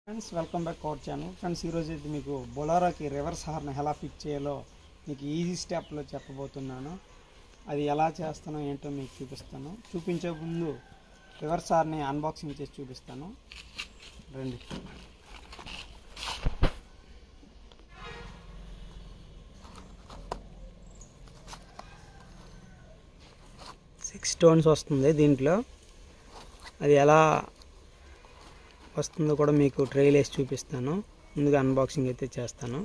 Friends welcome back our channel. Friends ఈరోజు అయితే మీకు బొలెరోకి రివర్స్ హార్న్ ఎలా ఫిట్ చేయాలో మీకు ఈజీ స్టెప్లో చెప్పబోతున్నాను. అది ఎలా చేస్తానో ఏంటో మీకు చూపిస్తాను. చూపించే ముందు రివర్స్ హార్న్ని అన్బాక్సింగ్ చేసి చూపిస్తాను. రండి. సిక్స్ స్టోన్స్ వస్తుంది దీంట్లో. అది ఎలా వస్తుందో కూడా మీకు ట్రైల్ వేసి చూపిస్తాను. ముందుగా అన్బాక్సింగ్ అయితే చేస్తాను.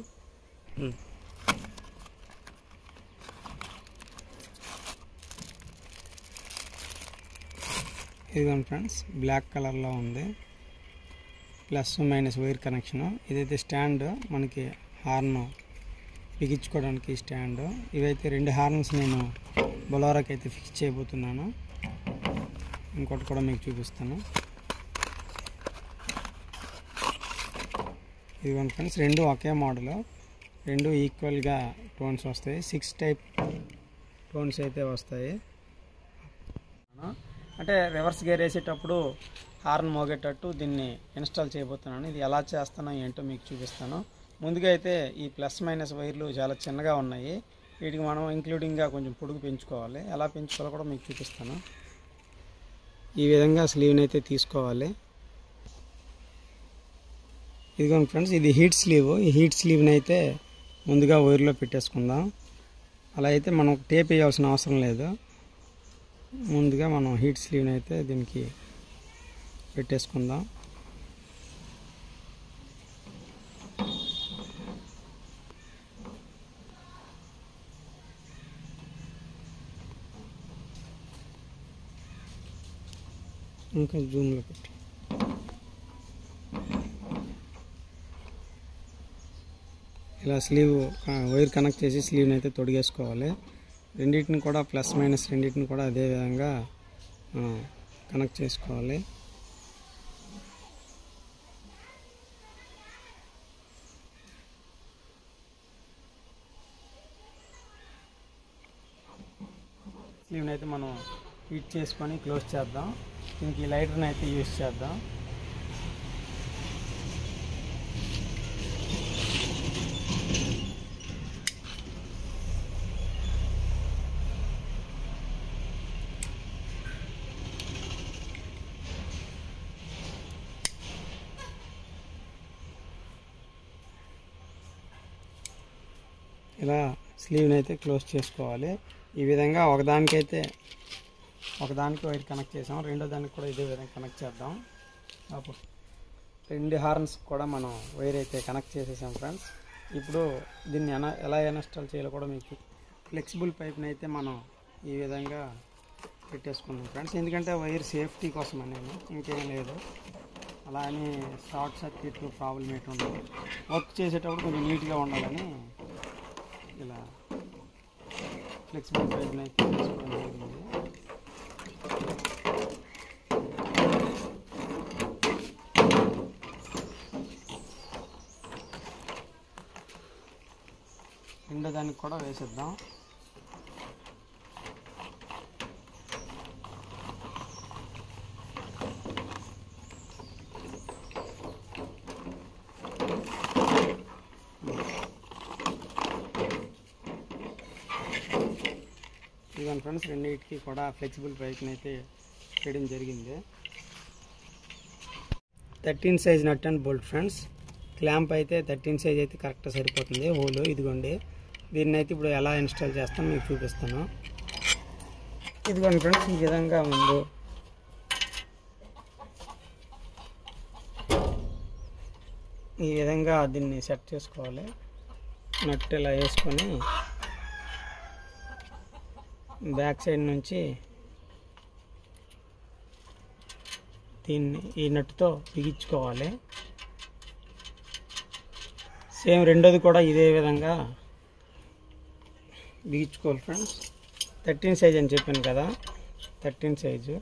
ఇదిగోండి ఫ్రెండ్స్, బ్లాక్ కలర్లో ఉంది. Plus minus wire connection. ఇదైతే స్టాండ్, మనకి హార్న్ బిగించుకోవడానికి స్టాండ్. ఇవైతే రెండు హార్న్స్ నేను బొలెరోకి అయితే ఫిక్స్ చేయబోతున్నాను. ఇంకోటి కూడా మీకు చూపిస్తాను. ఇదిగోండి ఫ్రెండ్స్, రెండు ఒకే మోడల్, రెండు ఈక్వల్గా టోన్స్ వస్తాయి. 6 టైప్ టోన్స్ అయితే వస్తాయి. అంటే రివర్స్ గేర్ వేసేటప్పుడు హార్న్ మోగేటట్టు దీన్ని ఇన్స్టాల్ చేయబోతున్నాను. ఇది ఎలా చేస్తానో ఏంటో మీకు చూపిస్తాను. ముందుగా అయితే ఈ ప్లస్ మైనస్ వైర్లు చాలా చిన్నగా ఉన్నాయి. వీటికి మనం ఇంక్లూడింగ్గా కొంచెం పొడుగు పెంచుకోవాలి. ఎలా పెంచుకోవాలో కూడా మీకు చూపిస్తాను. ఈ విధంగా స్లీవ్ని అయితే తీసుకోవాలి. ఇదిగోండి ఫ్రెండ్స్, ఇది హీట్ స్లీవ్. ఈ హీట్ స్లీవ్ని అయితే ముందుగా వైర్లో పెట్టేసుకుందాం. అలా అయితే మనం టేప్ వేయాల్సిన అవసరం లేదు. ముందుగా మనం హీట్ స్లీవ్ని అయితే దీనికి పెట్టేసుకుందాం. ఇంకా జూమ్లో పెట్టి ఇలా స్లీవ్ వైర్ కనెక్ట్ చేసి స్లీవ్ని అయితే తొడిగేసుకోవాలి. రెండింటిని కూడా ప్లస్ మైనస్ రెండింటిని కూడా అదే విధంగా కనెక్ట్ చేసుకోవాలి. స్లీవ్ని అయితే మనం హీట్ చేసుకొని క్లోజ్ చేద్దాం. దీనికి లైటర్ని అయితే యూజ్ చేద్దాం. ఇలా స్లీవ్ని అయితే క్లోజ్ చేసుకోవాలి. ఈ విధంగా ఒకదానికి వైర్ కనెక్ట్ చేసాం. రెండో దానికి కూడా ఇదే విధంగా కనెక్ట్ చేద్దాం. అప్పుడు రెండు హార్న్స్ కూడా మనం వైర్ అయితే కనెక్ట్ చేసేసాం ఫ్రెండ్స్. ఇప్పుడు దీన్ని ఎలా ఇన్స్టాల్ చేయాలో కూడా మీకు ఫ్లెక్సిబుల్ పైప్ని అయితే మనం ఈ విధంగా పెట్టేసుకున్నాం ఫ్రెండ్స్. ఎందుకంటే వైర్ సేఫ్టీ కోసం అనేది, ఇంకేం లేదు. అలా అని షార్ట్ సర్క్యూట్లు ప్రాబ్లం ఏంటి ఉండదు. వర్క్ చేసేటప్పుడు కొంచెం నీట్గా ఉండాలని ఇలా ఫ్లెక్సిబుల్ పైప్ని అయితే తీసుకోవడం జరిగింది. రెండో దానికి కూడా వేసేద్దాం. ఇదిగోండి ఫ్రెండ్స్, రెండింటికి కూడా ఫ్లెక్సిబుల్ పైప్ని అయితే చేయడం జరిగింది. 13 size nut and bolt friends. Clamp అయితే 13 సైజ్ అయితే కరెక్ట్గా సరిపోతుంది. హోల్ ఇదిగోండి. దీన్ని అయితే ఇప్పుడు ఎలా ఇన్స్టాల్ చేస్తాను మీకు చూపిస్తాను. ఇదిగోండి ఫ్రెండ్స్, ఈ విధంగా ఉంది. ఈ విధంగా దీన్ని సెట్ చేసుకోవాలి. నట్ ఇలా వేసుకొని బ్యాక్ సైడ్ నుంచి దీన్ని ఈ నట్టుతో బిగించుకోవాలి. సేమ్ రెండోది కూడా ఇదే విధంగా బిగించుకోవాలి ఫ్రెండ్స్. 13 సైజ్ అని చెప్పాను కదా, 13 సైజు.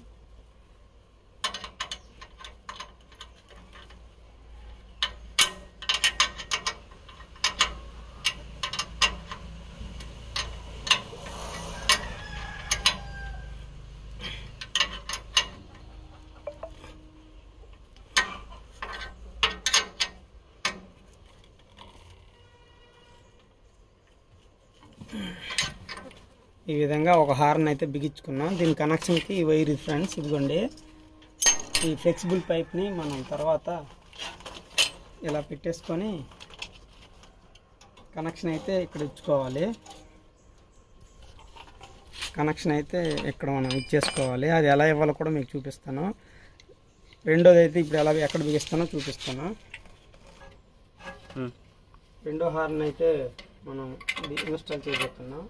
ఈ విధంగా ఒక హార్న్ అయితే బిగించుకున్నాం. దీని కనెక్షన్కి ఈ వైర్ ఫ్రెండ్స్ ఇదిగోండి. ఈ ఫ్లెక్సిబుల్ పైప్ని మనం తర్వాత ఇలా పెట్టేసుకొని కనెక్షన్ అయితే ఇక్కడ ఇచ్చుకోవాలి. కనెక్షన్ అయితే ఇక్కడ మనం ఇచ్చేసుకోవాలి. అది ఎలా ఇవ్వాలో కూడా మీకు చూపిస్తాను. రెండోది అయితే ఇప్పుడు ఎక్కడ బిగిస్తానో చూపిస్తాను. రెండో హార్న్ అయితే మనం ఇన్స్టాల్ చేయబోతున్నాం.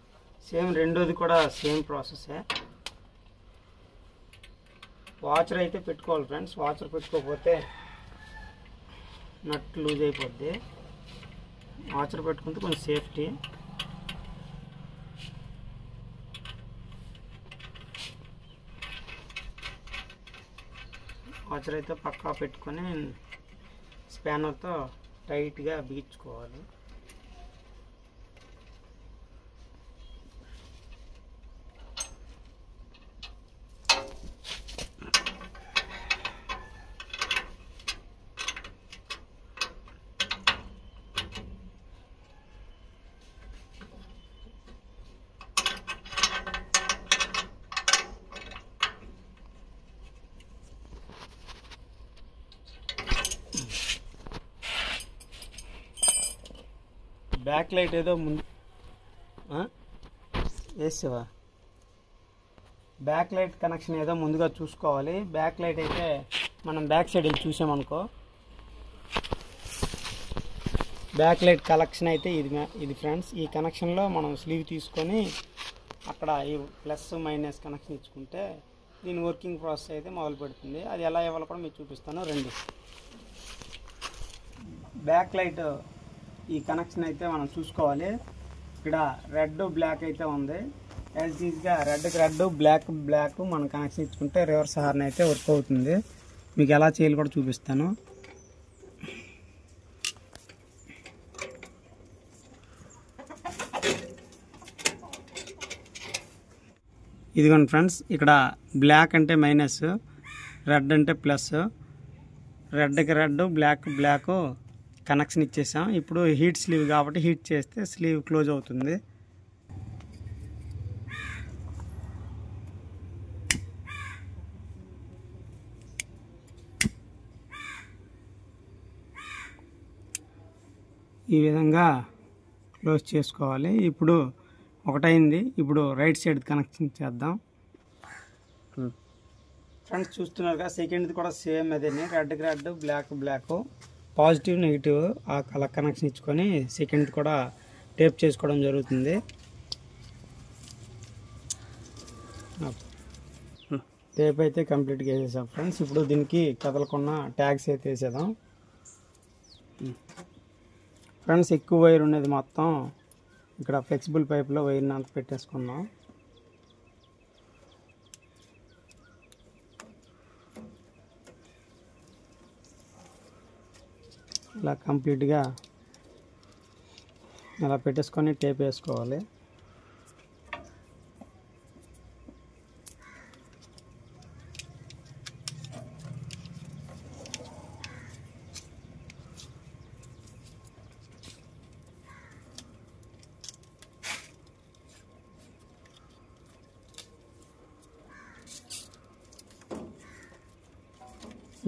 సేమ్ రెండోది కూడా సేమ్ ప్రాసెసే. వాచర్ అయితే పెట్టుకోవాలి ఫ్రెండ్స్. వాచర్ పెట్టుకోకపోతే నట్ లూజ్ అయిపోద్ది. వాచర్ పెట్టుకుంటే కొంచెం సేఫ్టీ. వాచర్ అయితే పక్కా పెట్టుకొని స్పానర్తో టైట్గా బిగించుకోవాలి. బ్యాక్ లైట్ ఏదో ముందు వేసేవా? బ్యాక్ లైట్ కనెక్షన్ ఏదో ముందుగా చూసుకోవాలి. బ్యాక్ లైట్ అయితే మనం బ్యాక్ సైడ్ వెళ్ళి చూసామనుకో, బ్యాక్ లైట్ కనెక్షన్ అయితే ఇది ఫ్రెండ్స్. ఈ కనెక్షన్లో మనం స్లీవ్ తీసుకొని అక్కడ ఈ ప్లస్ మైనస్ కనెక్షన్ ఇచ్చుకుంటే దీని వర్కింగ్ ప్రాసెస్ అయితే మొదలు పెడుతుంది. అది ఎలా ఇవ్వాలో కూడా మీకు చూపిస్తాను. రెండు బ్యాక్ లైట్ ఈ కనెక్షన్ అయితే మనం చూసుకోవాలి. ఇక్కడ రెడ్ బ్లాక్ అయితే ఉంది. యాజ్ ఈజ్గా రెడ్కి రెడ్, బ్లాక్ మనం కనెక్షన్ ఇచ్చుకుంటే రివర్స్ హార్న్ అయితే వర్క్ అవుతుంది. మీకు ఎలా చేయాలి కూడా చూపిస్తాను. ఇదిగోండి ఫ్రెండ్స్, ఇక్కడ బ్లాక్ అంటే మైనస్, రెడ్ అంటే ప్లస్. రెడ్కి రెడ్, బ్లాక్ కనెక్షన్ ఇచ్చేసాం. ఇప్పుడు హీట్ స్లీవ్ కాబట్టి హీట్ చేస్తే స్లీవ్ క్లోజ్ అవుతుంది. ఈ విధంగా క్లోజ్ చేసుకోవాలి. ఇప్పుడు ఒకటైంది. ఇప్పుడు రైట్ సైడ్ కనెక్షన్ చేద్దాం. ఫ్రెండ్స్ చూస్తున్నారుగా, సెకండ్ది కూడా సేమ్ అదేనే. రెడ్కి రెడ్, బ్లాక్ పాజిటివ్ నెగిటివ్ ఆ కలర్ కనెక్షన్ ఇచ్చుకొని సెకండ్ కూడా టేప్ చేసుకోవడం జరుగుతుంది. టేప్ అయితే కంప్లీట్గా వేసేసాం ఫ్రెండ్స్. ఇప్పుడు దీనికి కదలకుండా ట్యాగ్స్ అయితే వేసేద్దాం ఫ్రెండ్స్. ఎక్కువ వైర్ ఉండేది మొత్తం ఇక్కడ ఫ్లెక్సిబుల్ పైప్లో వైర్ని అంత పెట్టేసుకుందాం. ఇలా కంప్లీట్గా ఇలా పెట్టేసుకొని టేప్ వేసుకోవాలి.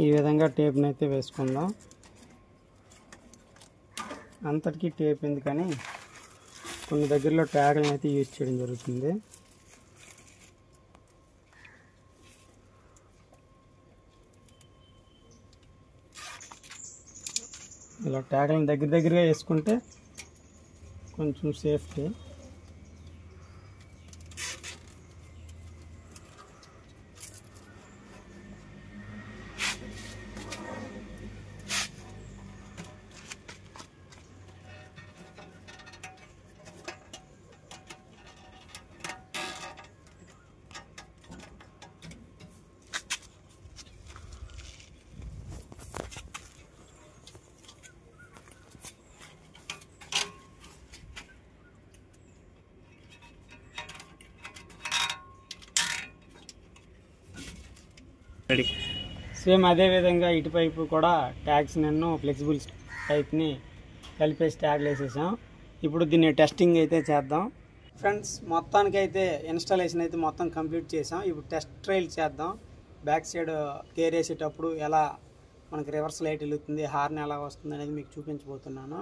ఈ విధంగా టేప్ని అయితే వేసుకుందాం. అంతటికీ టేప్ ఎందుకని కొన్ని దగ్గరలో ట్యాగ్లను అయితే యూజ్ చేయడం జరుగుతుంది. ఇలా ట్యాగ్లను దగ్గరగా వేసుకుంటే కొంచెం సేఫ్టీ. రెడీ. సేమ్ అదే విధంగా ఇటువైపు కూడా ట్యాగ్స్ నన్ను ఫ్లెక్సిబుల్ టైప్ని కలిపేసి ట్యాగ్లు వేసేసాం. ఇప్పుడు దీన్ని టెస్టింగ్ అయితే చేద్దాం. ఫ్రెండ్స్ మొత్తానికైతే ఇన్స్టాలేషన్ అయితే మొత్తం కంప్లీట్ చేసాం. ఇప్పుడు టెస్ట్ ట్రయల్ చేద్దాం. బ్యాక్ సైడ్ గేర్ వేసేటప్పుడు ఎలా మనకి రివర్స్ లైట్ వెలుగుతుంది, హార్న్ ఎలా వస్తుంది అనేది మీకు చూపించబోతున్నాను.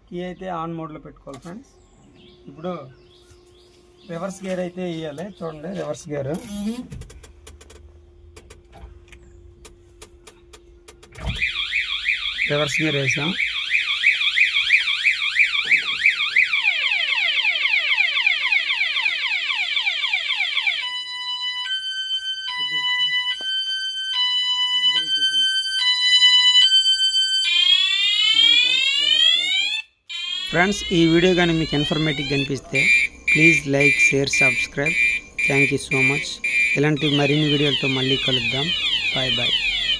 కీ అయితే ఆన్ మోడ్లో పెట్టుకోవాలి ఫ్రెండ్స్. ఇప్పుడు రివర్స్ గేర్ అయితే వేయాలి. చూడండి, రివర్స్ గేర్ వేసాం. ఫ్రెండ్స్, ఈ వీడియో కానీ మీకు ఇన్ఫర్మేటివ్గా అనిపిస్తే please like, share, subscribe. Thank you so much. ఇలాంటి మరిన్ని వీడియోలతో మళ్ళీ కలుద్దాం. Bye bye.